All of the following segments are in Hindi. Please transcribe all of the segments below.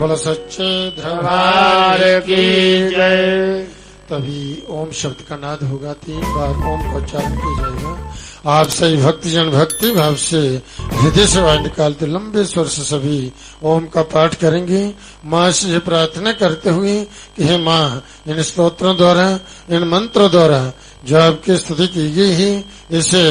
बोलो सच्चे दरबार की जय। तभी ओम शब्द का नाद होगा, 3 बार ओम का उच्चारण किया जाएगा। आप सही भक्तजन भक्ति भाव से हृदय से वायु निकालते लंबे स्वर से सभी ओम का पाठ करेंगे। माँ से प्रार्थना करते हुए कि हे माँ, इन स्तोत्रों द्वारा, इन मंत्रों द्वारा जो आपकी स्तुति की गई है, इसे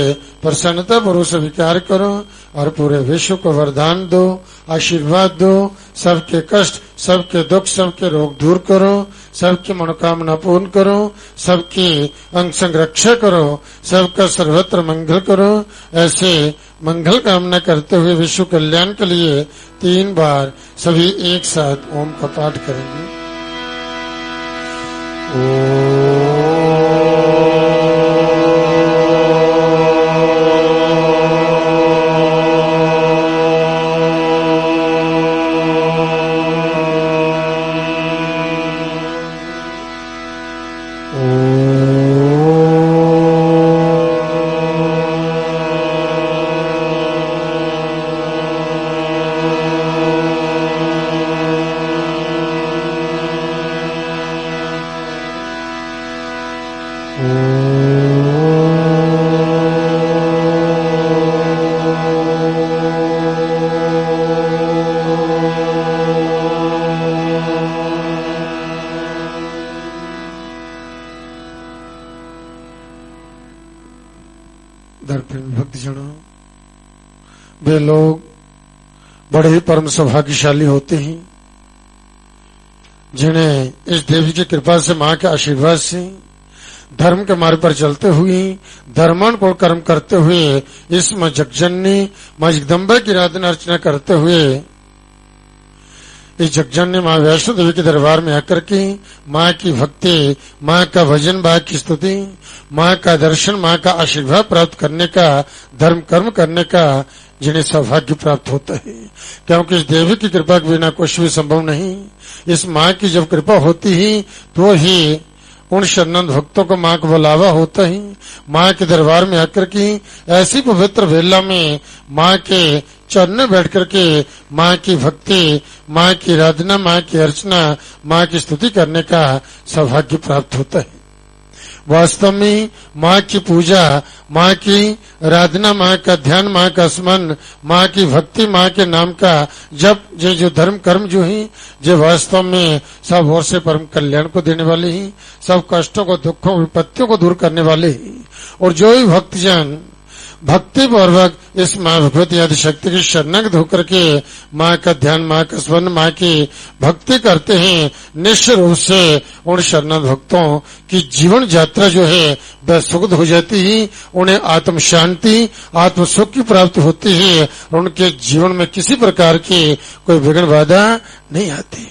प्रसन्नता पूर्वक स्वीकार करो और पूरे विश्व को वरदान दो, आशीर्वाद दो। सबके कष्ट, सबके दुख, सबके रोग दूर करो, सबकी मनोकामना पूर्ण करो, सबकी अंग संरक्षा करो, सबका सर्वत्र मंगल करो। ऐसे मंगल कामना करते हुए विश्व कल्याण के लिए 3 बार सभी एक साथ ओम का पाठ करेंगे। भक्तजनों, वे लोग बड़े ही परम सौभाग्यशाली होते हैं जिन्हें इस देवी की कृपा से, मां के आशीर्वाद से धर्म के मार्ग पर चलते हुए, धर्मान को कर्म करते हुए, इस मां जगजननी मां जगदम्बा की आराधना अर्चना करते हुए इस जगजननी मां वैष्णो देवी के दरबार में आकर के मां की भक्ति, मां का भजन, मां की स्तुति, मां का दर्शन, मां का आशीर्वाद प्राप्त करने का, धर्म कर्म करने का जिन्हें सौभाग्य प्राप्त होता है। क्योंकि इस देवी की कृपा के बिना कुछ भी संभव नहीं। इस मां की जब कृपा होती ही तो ही उन शरणागत भक्तों को मां का बुलावा होता ही। मां के दरबार में आकर के ऐसी पवित्र बेला में मां के चरणों बैठ करके मां की भक्ति, मां की आराधना, मां की अर्चना, मां की स्तुति करने का सौभाग्य प्राप्त होता है। वास्तव में मां की पूजा, मां की आराधना, मां का ध्यान, मां का स्मरण, मां की भक्ति, मां के नाम का जब जो धर्म कर्म जो है, जो वास्तव में सब ओर से परम कल्याण को देने वाले ही, सब कष्टों को, दुखों, विपत्तियों को दूर करने वाले ही। और जो भी भक्तजन भक्ति पूर्वक इस मां भगवती आदि शक्ति की शरणागत होकर के मां का ध्यान, मां का स्मरण, मां की भक्ति करते हैं, निश्चित रूप से उन शरणागत भक्तों की जीवन यात्रा जो है वह सुखद हो जाती है। उन्हें आत्म शांति, आत्म सुख की प्राप्ति होती है और उनके जीवन में किसी प्रकार की कोई विघ्न बाधा नहीं आती।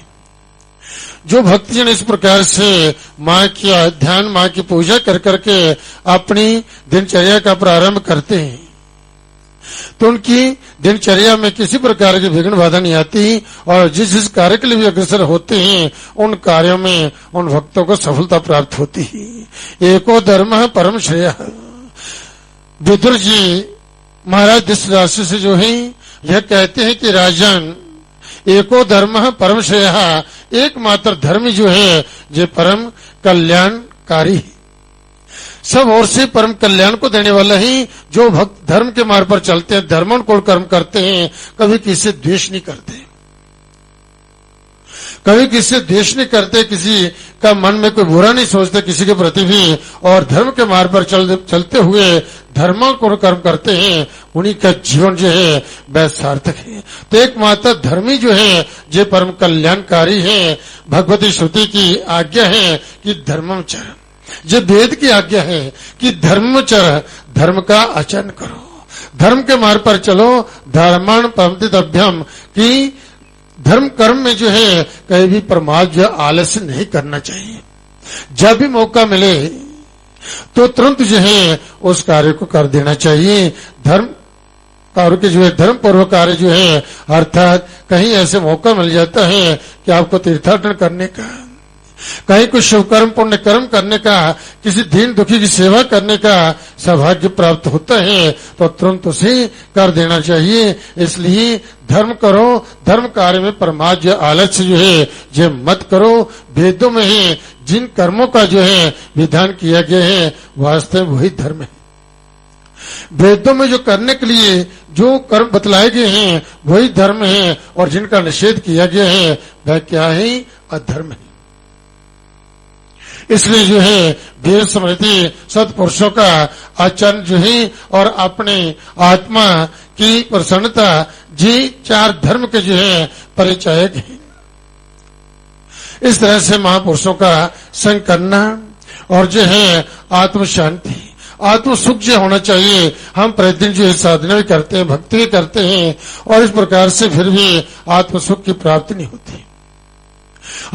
जो भक्तजन इस प्रकार से मां की ध्यान, मां की पूजा कर करके अपनी दिनचर्या का प्रारंभ करते हैं तो उनकी दिनचर्या में किसी प्रकार की विघ्न बाधा नहीं आती और जिस जिस कार्य के लिए भी अग्रसर होते हैं उन कार्यों में उन भक्तों को सफलता प्राप्त होती है। एको धर्म परम श्रेय। विदुर जी महाराज धृतराष्ट्र से जो है यह कहते हैं कि राजन, एको धर्म परम श्रेय, एकमात्र धर्म जो है जो परम कल्याणकारी है, सब ओर से परम कल्याण को देने वाला ही। जो भक्त धर्म के मार्ग पर चलते हैं, धर्मों को कर्म करते हैं, कभी किसी से द्वेष नहीं करते, कभी किसी से द्वेष नहीं करते, किसी का मन में कोई बुरा नहीं सोचते किसी के प्रति भी, और धर्म के मार्ग पर चलते हुए धर्मों को कर्म करते हैं, उन्हीं का जीवन जो है वह सार्थक है। तो एकमात्र धर्मी जो है जो परम कल्याणकारी है। भगवती श्रुति की आज्ञा है कि धर्मम चर, जो वेद की आज्ञा है कि धर्म चर, धर्म का आचरण करो, धर्म के मार्ग पर चलो। धर्माण परमतितभ्यम की धर्म कर्म में जो है कहीं भी प्रमाद जो आलस्य नहीं करना चाहिए। जब भी मौका मिले तो तुरंत जो है उस कार्य को कर देना चाहिए। धर्म कार्य के जो है धर्म पूर्व कार्य जो है, अर्थात कहीं ऐसे मौका मिल जाता है कि आपको तीर्थाटन करने का कहीं कोई शुभ कर्म पुण्य कर्म करने का, किसी दीन दुखी की सेवा करने का सौभाग्य प्राप्त होता है तो तुरंत उसे कर देना चाहिए। इसलिए धर्म करो, धर्म कार्य में प्रमाद जो आलस्य जो है ये मत करो। वेदों में है जिन कर्मों का जो है विधान किया गया है वास्तव में वही धर्म है। वेदों में जो करने के लिए जो कर्म बतलाए गए हैं वही धर्म है, और जिनका निषेध किया गया है वह क्या है? अधर्म है। इसलिए जो है वीर स्मृति सत्पुरुषों का आचरण जो है और अपने आत्मा की प्रसन्नता जी चार धर्म के जो है परिचायक है। इस तरह से महापुरुषों का संग करना और जो है आत्म शांति आत्म सुख जो होना चाहिए। हम प्रतिदिन जो है साधना भी करते हैं, भक्ति भी करते हैं, और इस प्रकार से फिर भी आत्म सुख की प्राप्ति नहीं होती।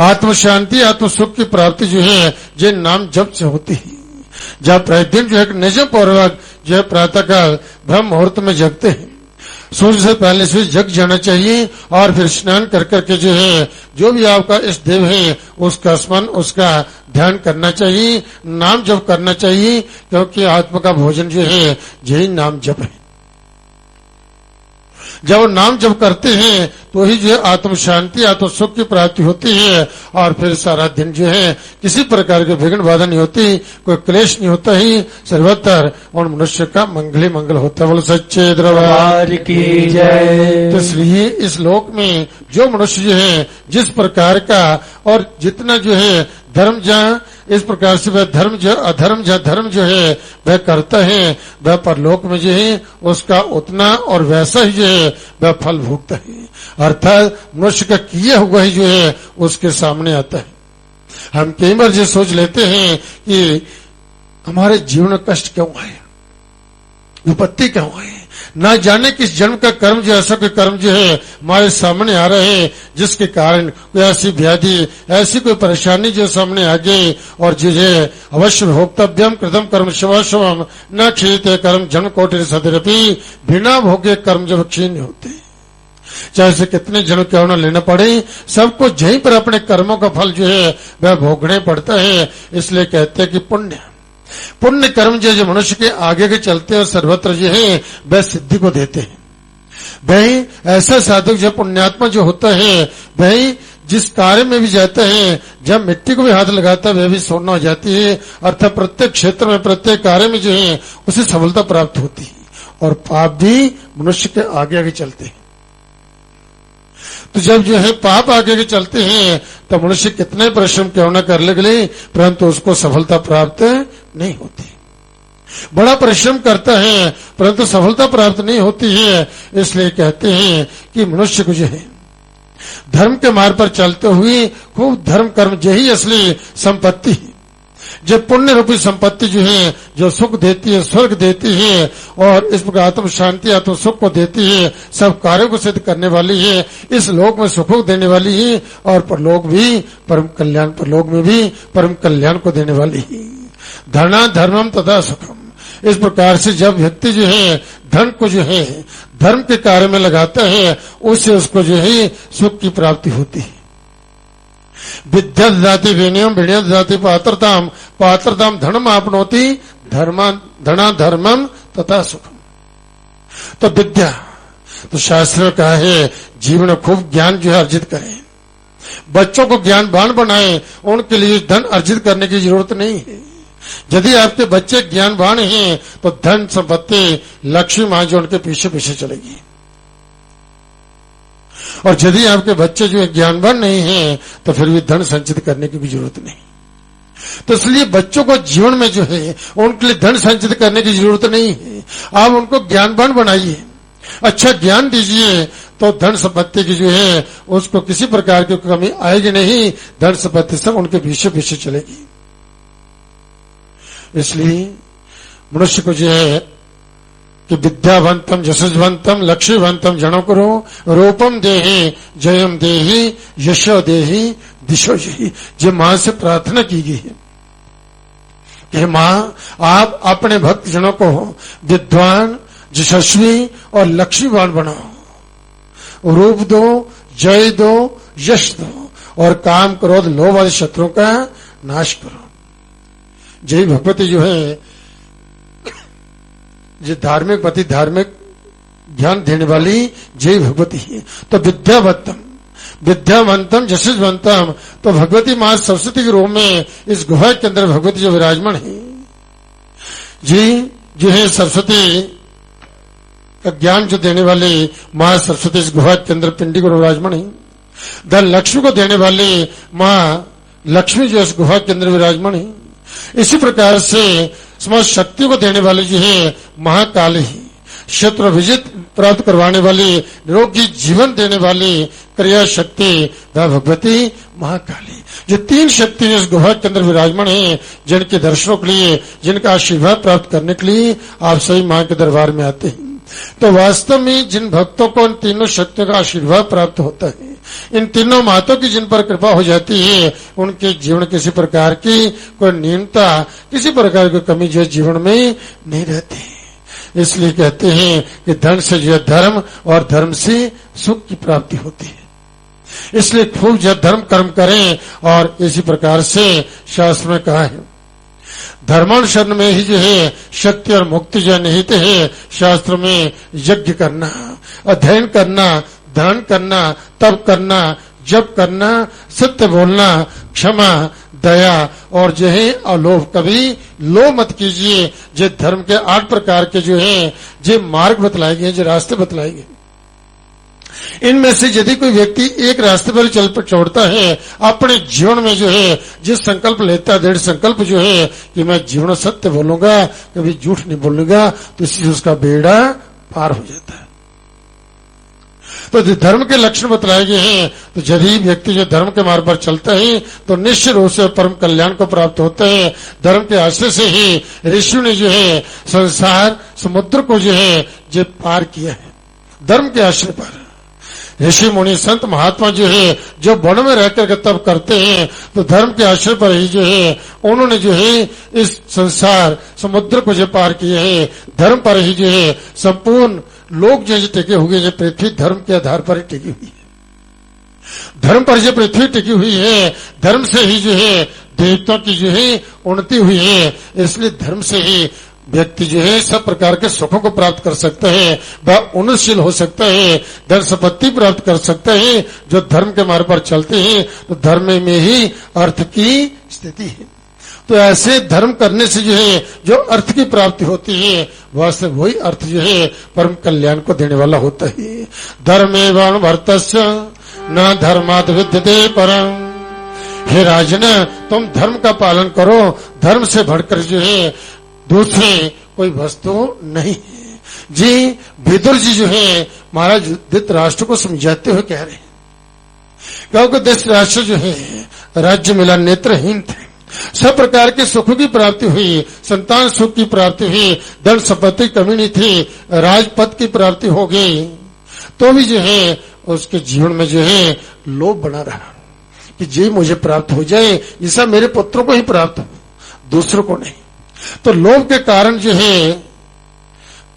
आत्म शांति आत्म सुख की प्राप्ति जो है ये नाम जप से होती है। जब प्रतिदिन जो है निजम पूर्वक जो है प्रातःकाल ब्रह्म मुहूर्त में जगते हैं, सूर्य से पहले से जग जाना चाहिए, और फिर स्नान कर करके जो है जो भी आपका इष्ट देव है उसका स्मरण उसका ध्यान करना चाहिए, नाम जप करना चाहिए, क्योंकि आत्मा का भोजन जो है यही नाम जप है। जब नाम जप करते हैं तो ही जो आत्म शांति आत्म सुख की प्राप्ति होती है, और फिर सारा दिन जो है किसी प्रकार की विघ्न बाधा नहीं होती, कोई क्लेश नहीं होता ही, सर्वत्र और मनुष्य का मंगल ही मंगल होता है। बोलो सच्चे दरबार की जय। तो इसलिए इस लोक में जो मनुष्य जो है जिस प्रकार का और जितना जो है धर्म जहाँ इस प्रकार से वह धर्म जो अधर्म जहाँ धर्म जो है वह करता है, वह परलोक में जो है उसका उतना और वैसा ही जो है वह फल भोगता है। अर्थात मनुष्य का किया हुआ ही जो है उसके सामने आता है। हम कई बार ये सोच लेते हैं कि हमारे जीवन में कष्ट क्यों आए, विपत्ति क्यों आए, ना जाने किस जन्म का कर्म जो ऐसा कोई कर्म जो है हमारे सामने आ रहे हैं जिसके कारण कोई ऐसी व्याधि ऐसी कोई परेशानी जो सामने आ गई, और जो है अवश्य भोक्तव्यम कृतम कर्म शिवाशवम न क्षीते कर्म जन्म कोटि सदरपि बिना भोगे कर्म जब क्षीण होते, चाहे से कितने जन्म क्यों न लेना पड़े, सबको यहीं पर अपने कर्मों का फल जो है वह भोगने पड़ता है। इसलिए कहते हैं कि पुण्य कर्म जो मनुष्य के आगे के चलते हैं सर्वत्र जो है वह सिद्धि को देते हैं। वही ऐसा साधक जो पुण्यात्मा जो होता है वही जिस कार्य में भी जाता है, जब मिट्टी को भी हाथ लगाता है वह भी सोना हो जाती है। अर्थात प्रत्येक क्षेत्र में प्रत्येक कार्य में जो है उसे सफलता प्राप्त होती है, और पाप भी मनुष्य के आगे आगे चलते हैं। तो जब जो है पाप आगे के चलते हैं तो मनुष्य कितने परिश्रम क्यों न कर ले, परंतु उसको सफलता प्राप्त नहीं होती। बड़ा परिश्रम करता है परंतु सफलता प्राप्त नहीं होती है। इसलिए कहते हैं कि मनुष्य को जो है धर्म के मार्ग पर चलते हुए खूब धर्म कर्म यही असली संपत्ति है। जो पुण्य रूपी संपत्ति जो है जो सुख देती है, स्वर्ग देती है, और इस प्रकार आत्म शांति आत्म सुख को देती है, सब कार्यों को सिद्ध करने वाली है, इस लोक में सुख देने वाली है, और परलोक भी परम कल्याण परलोक में भी परम कल्याण को देने वाली है। धर्ना धर्मम तथा सुखम। इस प्रकार से जब व्यक्ति जो है धन को जो है धर्म के कार्य में लगाता है उससे उसको जो है सुख की प्राप्ति होती है। विद्या ददाति विनयम विनय ददाति पात्रताम पात्रताम धर्म आपनोति धना धर्मम तथा सुखम। तो विद्या तो शास्त्र में कहा है जीवन में खूब ज्ञान जो है अर्जित करें, बच्चों को ज्ञानवान बनाएं, उनके लिए धन अर्जित करने की जरूरत नहीं है। यदि आपके बच्चे ज्ञानवान हैं तो धन संपत्ति लक्ष्मी मां जो उनके पीछे पीछे चलेगी, और यदि आपके बच्चे जो है ज्ञानवान नहीं हैं तो फिर भी धन संचित करने की भी जरूरत नहीं। तो इसलिए बच्चों को जीवन में जो है उनके लिए धन संचित करने की जरूरत नहीं है। आप उनको ज्ञानवान बनाइए, अच्छा ज्ञान दीजिए, तो धन संपत्ति की जो है उसको किसी प्रकार की कमी आएगी नहीं, धन संपत्ति सब उनके पीछे पीछे चलेगी। इसलिए मनुष्य को जो है कि विद्यावंतम यशस्वंतम लक्ष्मीवंतम जनो करो रूपम देहि जयम देहि यशो देहि दिशो देहि। जो मां से प्रार्थना की गई है कि मां आप अपने भक्त जनों को विद्वान यशस्वी और लक्ष्मीवान बनाओ, रूप दो, जय दो, यश दो, और काम क्रोध लोभ आदि शत्रुओं का नाश करो। जय भगवती जो है, जो धार्मिक पति धार्मिक ज्ञान देने वाली जय भगवती है। तो विद्यावत्तम विद्यावंतम यशस्वंतम, तो भगवती मां सरस्वती के रूप में इस गुहा के अंदर भगवती जो विराजमान है जी, जो है सरस्वती का ज्ञान जो देने वाले मां सरस्वती इस गुहा के अंदर पिंडी को विराजमान है। धन लक्ष्मी को देने वाले मां लक्ष्मी जो इस गुहा के अंदर विराजमान है। इसी प्रकार से समस्त शक्ति को देने वाले जो है महाकाल ही, शत्रु विजय प्राप्त करवाने वाली, निरोगी जीवन देने वाली क्रिया शक्ति वह भगवती महाकाली। जो तीन शक्ति इस गुहा के अंदर विराजमान है, जिनके दर्शनों के लिए, जिनका आशीर्वाद प्राप्त करने के लिए आप सभी मां के दरबार में आते हैं। तो वास्तव में जिन भक्तों को इन तीनों शक्तियों का आशीर्वाद प्राप्त होता है, इन तीनों मातों की जिन पर कृपा हो जाती है, उनके जीवन किसी प्रकार की कोई न्यूनता, किसी प्रकार की कमी जो जीवन में नहीं रहती। इसलिए कहते हैं कि धन से जो धर्म और धर्म से सुख की प्राप्ति होती है। इसलिए खूब जो धर्म कर्म करें, और इसी प्रकार से शास्त्र में कहा है धर्मानुसरण में ही जो है शक्ति और मुक्ति जो निहित है। शास्त्र में यज्ञ करना, अध्ययन करना, दान करना, तप करना, जप करना, सत्य बोलना, क्षमा, दया और जो है अलोभ, कभी लोभ मत कीजिए। जो धर्म के 8 प्रकार के जो है जो मार्ग बतलाए गए, जो रास्ते बतलाए गए, इनमें से यदि कोई व्यक्ति एक रास्ते पर चल पर छोड़ता है, अपने जीवन में जो है जिस संकल्प लेता है, दृढ़ संकल्प जो है कि मैं जीवन सत्य बोलूंगा, कभी झूठ नहीं बोलूंगा, तो इससे उसका बेड़ा पार हो जाता है। तो जो धर्म के लक्षण बतलाए गए हैं, तो यदि व्यक्ति जो धर्म के मार्ग पर चलता है तो निश्चित रूप से परम कल्याण को प्राप्त होता है। धर्म के आश्रय से ही ऋषि ने जो है संसार समुद्र को जो है जो पार किया है। धर्म के आश्रय पर ऋषि मुनि संत महात्मा जो है जो वन में रहकर के तप करते हैं, तो धर्म के आश्रय पर ही जो है उन्होंने जो है इस संसार समुद्र को जो पार किया है। धर्म पर ही जो है संपूर्ण लोग जो टिके हुए, जो पृथ्वी धर्म के आधार पर ही टिकी हुई है। धर्म पर जो पृथ्वी टिकी हुई है, धर्म से ही जो है देवताओं की जो है उन्नति हुई है। इसलिए धर्म से ही व्यक्ति जो है सब प्रकार के सुखों को प्राप्त कर सकता है, वह उन्नतशील हो सकता है, धन संपत्ति प्राप्त कर सकता है। जो धर्म के मार्ग पर चलते हैं, तो धर्म में ही अर्थ की स्थिति है। तो ऐसे धर्म करने से जो है जो अर्थ की प्राप्ति होती है, वास्तव वही अर्थ जो है परम कल्याण को देने वाला होता है। धर्मेवं वर्तस्य न धर्मात् विद्यते परम। हे राजन, तुम धर्म का पालन करो, धर्म से बढ़कर जो है दूसरे कोई वस्तु नहीं है। जी विदुर जी जो है महाराज धृतराष्ट्र को समझाते हुए कह रहे हैं, क्योंकि धृतराष्ट्र जो है राज्य मिला नेत्रहीन थे, सब प्रकार के सुखों की प्राप्ति हुई, संतान सुख की प्राप्ति हुई, धन संपत्ति की कमी नहीं थी, राजपद की प्राप्ति हो गई, तो भी जो है उसके जीवन में जो है लोभ बना रहा कि जी मुझे प्राप्त हो जाए, ऐसा मेरे पुत्रों को ही प्राप्त हो, दूसरों को नहीं। तो लोभ के कारण जो है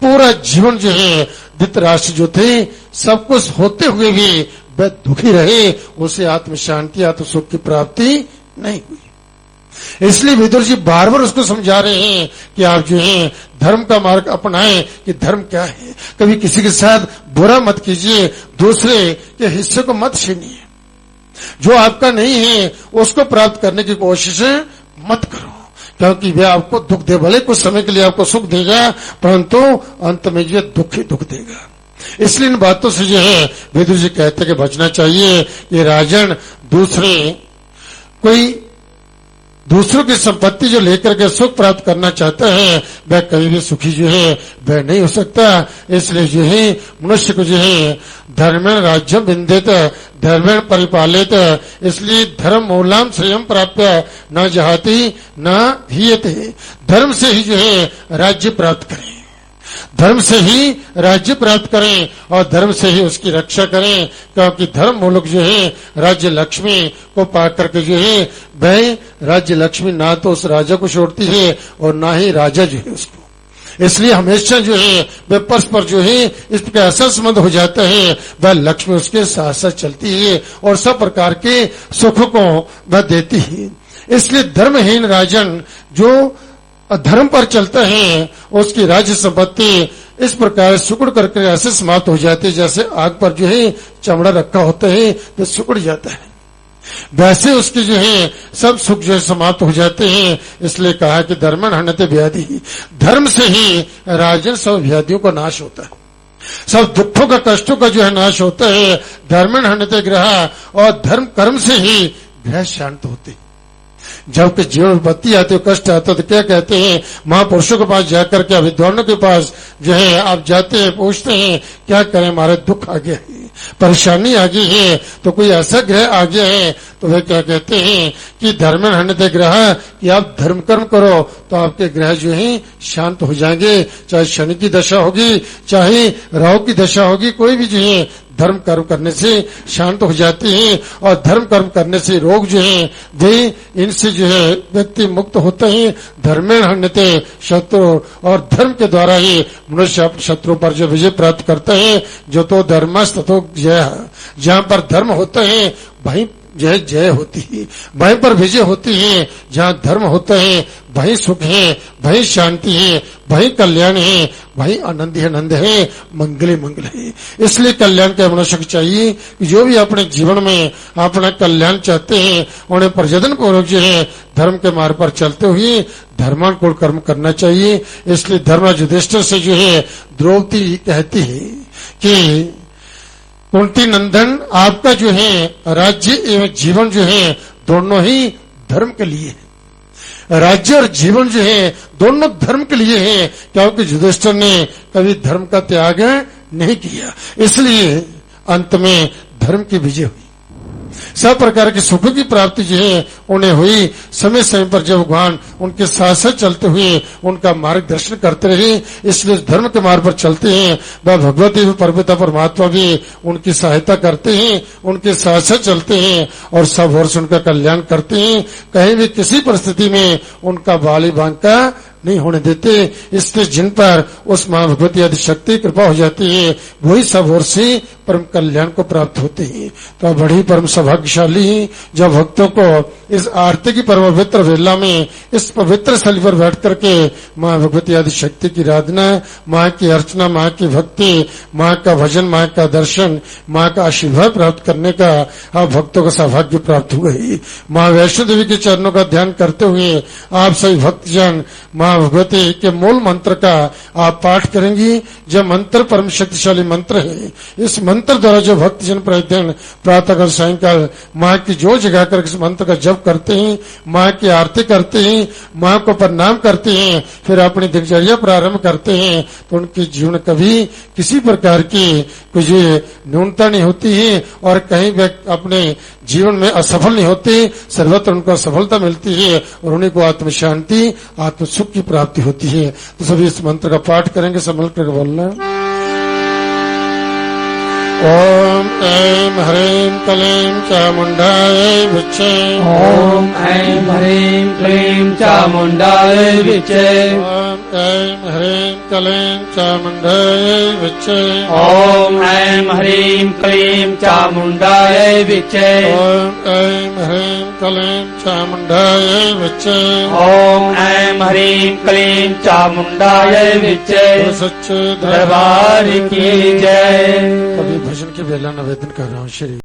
पूरा जीवन जो है धृतराष्ट्र जो थे सब कुछ होते हुए भी वह दुखी रहे, उसे आत्म शांति आत्म सुख की प्राप्ति नहीं हुई। इसलिए विदुर जी बार बार उसको समझा रहे हैं कि आप जो है धर्म का मार्ग अपनाएं कि धर्म क्या है। कभी किसी के साथ बुरा मत कीजिए, दूसरे के हिस्से को मत छीनिए, जो आपका नहीं है उसको प्राप्त करने की कोशिश मत करो, क्योंकि वह आपको दुख दे, भले कुछ समय के लिए आपको सुख देगा, परंतु अंत में जो दुख ही दुख देगा। इसलिए इन बातों से जो है विदुर जी कहते कि बचना चाहिए। ये राजन दूसरों की संपत्ति जो लेकर के सुख प्राप्त करना चाहता है, वह कभी भी सुखी जो है वह नहीं हो सकता। इसलिए जो है मनुष्य को जो है धर्मेण राज्यम विन्देत धर्मेण परिपालित, इसलिए धर्म मूलाम श्रेयम प्राप्य न जहाति न हीयते। धर्म से ही जो है राज्य प्राप्त करें, धर्म से ही राज्य प्राप्त करें और धर्म से ही उसकी रक्षा करें, क्योंकि धर्म मूलक जो है राज्य लक्ष्मी को पा करके जो है वह राज्य लक्ष्मी ना तो उस राजा को छोड़ती है और ना ही राजा जो है उसको। इसलिए हमेशा जो है वह परस्पर जो है इस प्रकार ऐसा संबंध हो जाता है, वह लक्ष्मी उसके साथ साथ चलती है और सब प्रकार के सुख को वह देती है। इसलिए धर्महीन राजन जो अधर्म पर चलता है उसकी राज्य संपत्ति इस प्रकार सुकुड़ करके ऐसे समाप्त हो जाती है जैसे आग पर जो है चमड़ा रखा होता है तो सुकुड़ जाता है, वैसे उसके जो है सब सुख जो है समाप्त हो जाते हैं। इसलिए कहा कि धर्मन हन्यते व्याधि, धर्म से ही राजन सब व्याधियों का नाश होता है, सब दुखों का कष्टों का जो है नाश होता है। धर्मन हन्यते ग्रह, और धर्म कर्म से ही ग्रह शांत होते हैं। जबकि जीवन विपत्ति आती है, कष्ट आता तो क्या कहते हैं, महापुरुषों के पास जाकर के विद्वानों के पास जो है आप जाते हैं, पूछते हैं क्या करें, हमारे दुख आ गया है, परेशानी आ गई है, तो कोई ऐसा ग्रह आ गया है, तो वे क्या कहते हैं कि धर्मन हन्यते ग्रह, कि आप धर्म कर्म करो तो आपके ग्रह जो है शांत हो जाएंगे। चाहे शनि की दशा होगी, चाहे राहु की दशा होगी, कोई भी जो है धर्म कर्म करने से शांत हो जाते हैं। और धर्म कर्म करने से रोग जो है वे इनसे जो है व्यक्ति मुक्त होते हैं। धर्मेण हन्यते शत्रु, और धर्म के द्वारा ही मनुष्य अपने शत्रु पर जो विजय प्राप्त करता है। जो तो धर्मस्त तो जय, जहाँ पर धर्म होता है वहीं जय जय होती है, वहीं पर विजय होती है। जहाँ धर्म होता है वहीं सुख है, वहीं शांति है, वहीं कल्याण है, वहीं आनंद ही आनंद है, मंगल ही मंगल है। इसलिए कल्याण के मनुष्य को चाहिए कि जो भी अपने जीवन में अपना कल्याण चाहते हैं उन्हें प्रजनन पूर्वक जो है धर्म के मार्ग पर चलते हुए धर्मानुकूल कर्म करना चाहिए। इसलिए धर्मराज युधिष्ठिर से जो है द्रौपदी कहती है कि कुंती नंदन, आपका जो है राज्य एवं जीवन जो है दोनों ही धर्म के लिए है। राज्य और जीवन जो है दोनों धर्म के लिए है, क्योंकि युधिष्ठिर ने कभी धर्म का त्याग नहीं किया। इसलिए अंत में धर्म की विजय हुई, सब प्रकार के सुख की प्राप्ति जो है उन्हें हुई। समय समय पर जब भगवान उनके साथ साथ चलते हुए उनका मार्गदर्शन करते रहे, इसलिए धर्म के मार्ग पर चलते हैं। वह भगवती भी परपिता परमात्मा भी उनकी सहायता करते हैं, उनके साथ साथ चलते हैं और सब ओर से उनका कल्याण करते हैं। कहीं भी किसी परिस्थिति में उनका बाली बांका नहीं होने देते। इसलिए जिन पर उस मां भगवती आदि शक्ति कृपा हो जाती है वही सब ओर से परम कल्याण को प्राप्त होते हैं। तो बड़ी परम सौभाग्यशाली है जब भक्तों को इस आरती की परम पवित्र वेला में इस पवित्र स्थल पर बैठ करके मां भगवती आदि शक्ति की आराधना, मां की अर्चना, मां की भक्ति, मां का भजन, मां का दर्शन, मां का आशीर्वाद प्राप्त करने का आप भक्तों को सौभाग्य प्राप्त हुआ है। मां वैष्णो देवी के चरणों का ध्यान करते हुए आप सभी भक्तजन मां भगवती के मूल मंत्र का आप पाठ करेंगी। जब मंत्र परम शक्तिशाली मंत्र है, इस मंत्र द्वारा जो भक्तजन प्रतिदिन प्रातःकाल सायंकाल मां की जो जगा कर इस मंत्र का जप करते हैं, मां की आरती करते हैं, मां को प्रणाम करते हैं, फिर अपनी दिनचर्या प्रारंभ करते हैं, तो उनके जीवन कभी किसी प्रकार की कुछ न्यूनता नहीं होती है और कहीं भी अपने जीवन में असफल नहीं होते। सर्वत्र उनको सफलता मिलती है और उन्हीं को आत्म शांति, आत्म सुख की प्राप्ति होती है। तो सभी इस मंत्र का पाठ करेंगे, संभल कर बोलना। ओम ऐं ह्रीं क्लीं चामुंडाय विच्चे। ओम ऐं ह्रीं क्लीं चामुंडाय विच्चे। ओम ऐं ह्रीं क्लीं चामुंडाय विच्चे। ओम ऐं ह्रीं क्लीं चामुंडाय विच्चे। ओम ऐं ह्रीं क्लीं चामुंडाय विच्चे। ओम ऐं ह्रीं क्लीं चामुंडाय विच्चे। सच्चे दरबार की जय। कभी भजन की बेला निवेदन कर रहा हूँ श्री